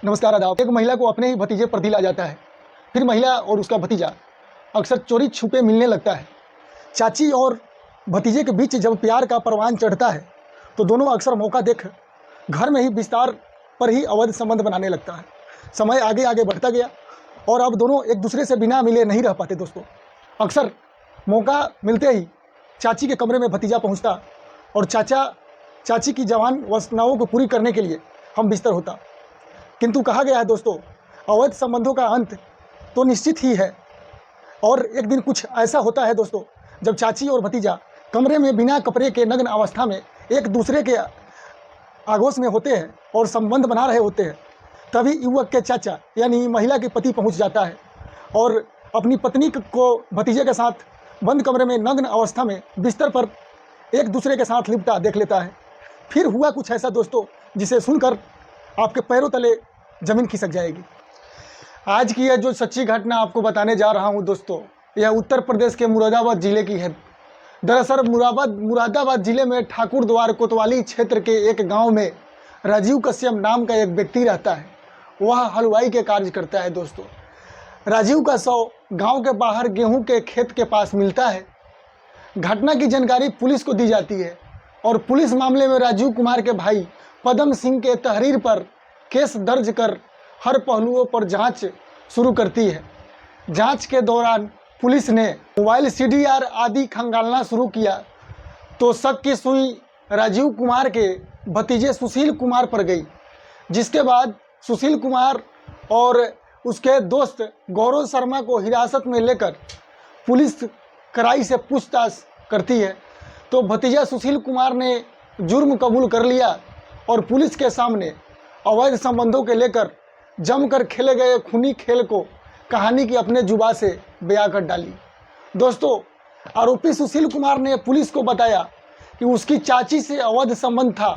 नमस्कार, आदाब। एक महिला को अपने ही भतीजे पर दिला जाता है। फिर महिला और उसका भतीजा अक्सर चोरी छुपे मिलने लगता है। चाची और भतीजे के बीच जब प्यार का परवान चढ़ता है तो दोनों अक्सर मौका देख घर में ही विस्तार पर ही अवैध संबंध बनाने लगता है। समय आगे आगे बढ़ता गया और अब दोनों एक दूसरे से बिना मिले नहीं रह पाते। दोस्तों, अक्सर मौका मिलते ही चाची के कमरे में भतीजा पहुंचता और चाची की जवान वासनाओं को पूरी करने के लिए हम बिस्तर होता। किंतु कहा गया है दोस्तों, अवैध संबंधों का अंत तो निश्चित ही है। और एक दिन कुछ ऐसा होता है दोस्तों, जब चाची और भतीजा कमरे में बिना कपड़े के नग्न अवस्था में एक दूसरे के आगोश में होते हैं और संबंध बना रहे होते हैं, तभी युवक के चाचा यानी महिला के पति पहुंच जाता है और अपनी पत्नी को भतीजे के साथ बंद कमरे में नग्न अवस्था में बिस्तर पर एक दूसरे के साथ लिपटा देख लेता है। फिर हुआ कुछ ऐसा दोस्तों, जिसे सुनकर आपके पैरों तले ज़मीन खिसक जाएगी। आज की यह जो सच्ची घटना आपको बताने जा रहा हूं दोस्तों, यह उत्तर प्रदेश के मुरादाबाद ज़िले की है। दरअसल मुरादाबाद ज़िले में ठाकुर द्वार कोतवाली क्षेत्र के एक गांव में राजीव कश्यप नाम का एक व्यक्ति रहता है। वह हलवाई के कार्य करता है। दोस्तों, राजीव का शव गांव के बाहर गेहूं के खेत के पास मिलता है। घटना की जानकारी पुलिस को दी जाती है और पुलिस मामले में राजीव कुमार के भाई पदम सिंह के तहरीर पर केस दर्ज कर हर पहलुओं पर जांच शुरू करती है। जांच के दौरान पुलिस ने मोबाइल सीडीआर आदि खंगालना शुरू किया तो शक की सुई राजीव कुमार के भतीजे सुशील कुमार पर गई, जिसके बाद सुशील कुमार और उसके दोस्त गौरव शर्मा को हिरासत में लेकर पुलिस कड़ाई से पूछताछ करती है। तो भतीजा सुशील कुमार ने जुर्म कबूल कर लिया और पुलिस के सामने अवैध संबंधों के लेकर जमकर खेले गए खूनी खेल को कहानी की अपने जुबान से बयां कर डाली। दोस्तों, आरोपी सुशील कुमार ने पुलिस को बताया कि उसकी चाची से अवैध संबंध था।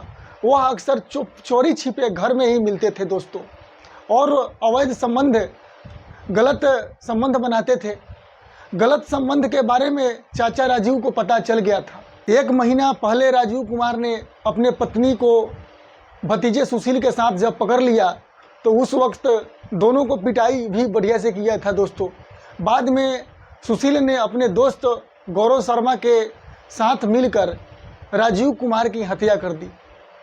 वह अक्सर चोरी छिपे घर में ही मिलते थे दोस्तों, और अवैध संबंध गलत संबंध बनाते थे। गलत संबंध के बारे में चाचा राजीव को पता चल गया था। एक महीना पहले राजीव कुमार ने अपने पत्नी को भतीजे सुशील के साथ जब पकड़ लिया तो उस वक्त दोनों को पिटाई भी बढ़िया से किया था दोस्तों। बाद में सुशील ने अपने दोस्त गौरव शर्मा के साथ मिलकर राजीव कुमार की हत्या कर दी।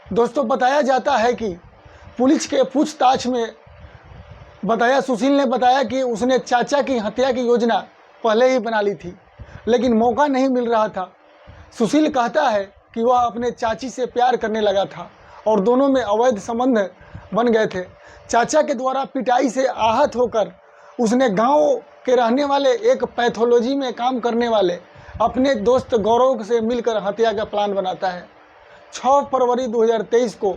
दोस्तों, बताया जाता है कि पुलिस के पूछताछ में सुशील ने बताया कि उसने चाचा की हत्या की योजना पहले ही बना ली थी, लेकिन मौका नहीं मिल रहा था। सुशील कहता है कि वह अपने चाची से प्यार करने लगा था और दोनों में अवैध संबंध बन गए थे। चाचा के द्वारा पिटाई से आहत होकर उसने गांव के रहने वाले एक पैथोलॉजी में काम करने वाले अपने दोस्त गौरव से मिलकर हत्या का प्लान बनाता है। 6 फरवरी 2023 को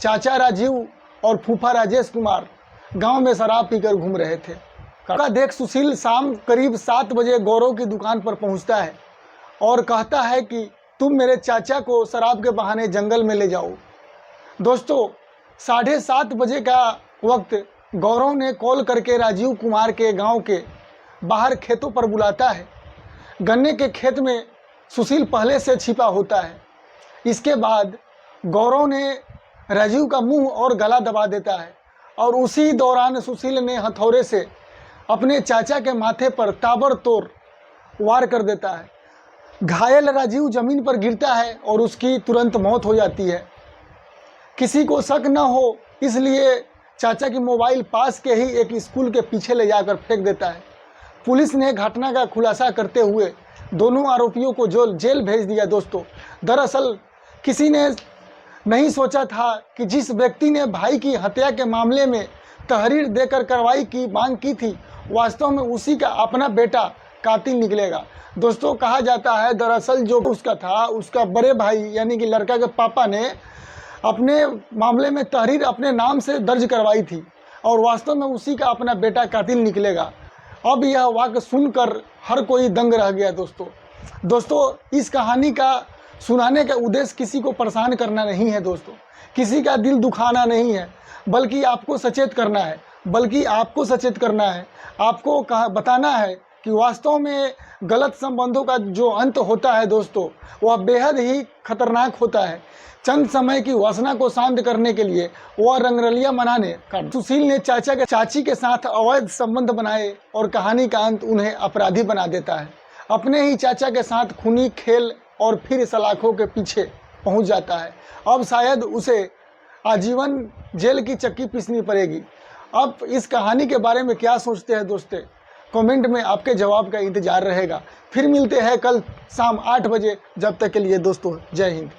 चाचा राजीव और फूफा राजेश कुमार गांव में शराब पीकर घूम रहे थे। का देख सुशील शाम करीब 7 बजे गौरव की दुकान पर पहुंचता है और कहता है कि तुम मेरे चाचा को शराब के बहाने जंगल में ले जाओ। दोस्तों, 7:30 बजे का वक्त गौरव ने कॉल करके राजीव कुमार के गांव के बाहर खेतों पर बुलाता है। गन्ने के खेत में सुशील पहले से छिपा होता है। इसके बाद गौरव ने राजीव का मुंह और गला दबा देता है और उसी दौरान सुशील ने हथौड़े से अपने चाचा के माथे पर ताबड़तोड़ वार कर देता है। घायल राजीव जमीन पर गिरता है और उसकी तुरंत मौत हो जाती है। किसी को शक न हो इसलिए चाचा की मोबाइल पास के ही एक स्कूल के पीछे ले जाकर फेंक देता है। पुलिस ने घटना का खुलासा करते हुए दोनों आरोपियों को जेल भेज दिया। दोस्तों, दरअसल किसी ने नहीं सोचा था कि जिस व्यक्ति ने भाई की हत्या के मामले में तहरीर देकर कार्रवाई की मांग की थी, वास्तव में उसी का अपना बेटा कातिल निकलेगा। दोस्तों, कहा जाता है दरअसल जो उसका था, उसका बड़े भाई यानी कि लड़का के पापा ने अपने मामले में तहरीर अपने नाम से दर्ज करवाई थी और वास्तव में उसी का अपना बेटा कातिल निकलेगा। अब यह वाक्य सुनकर हर कोई दंग रह गया। दोस्तों, इस कहानी का सुनाने का उद्देश्य किसी को परेशान करना नहीं है दोस्तों, किसी का दिल दुखाना नहीं है, बल्कि आपको सचेत करना है। आपको बताना है कि वास्तव में गलत संबंधों का जो अंत होता है दोस्तों, वह बेहद ही खतरनाक होता है। चंद समय की वासना को शांत करने के लिए वह रंगरलिया मनाने का सुशील ने चाची के साथ अवैध संबंध बनाए और कहानी का अंत उन्हें अपराधी बना देता है। अपने ही चाचा के साथ खूनी खेल और फिर सलाखों के पीछे पहुंच जाता है। अब शायद उसे आजीवन जेल की चक्की पीसनी पड़ेगी। अब इस कहानी के बारे में क्या सोचते हैं दोस्तों? कमेंट में आपके जवाब का इंतजार रहेगा। फिर मिलते हैं कल शाम 8 बजे। जब तक के लिए दोस्तों, जय हिंद।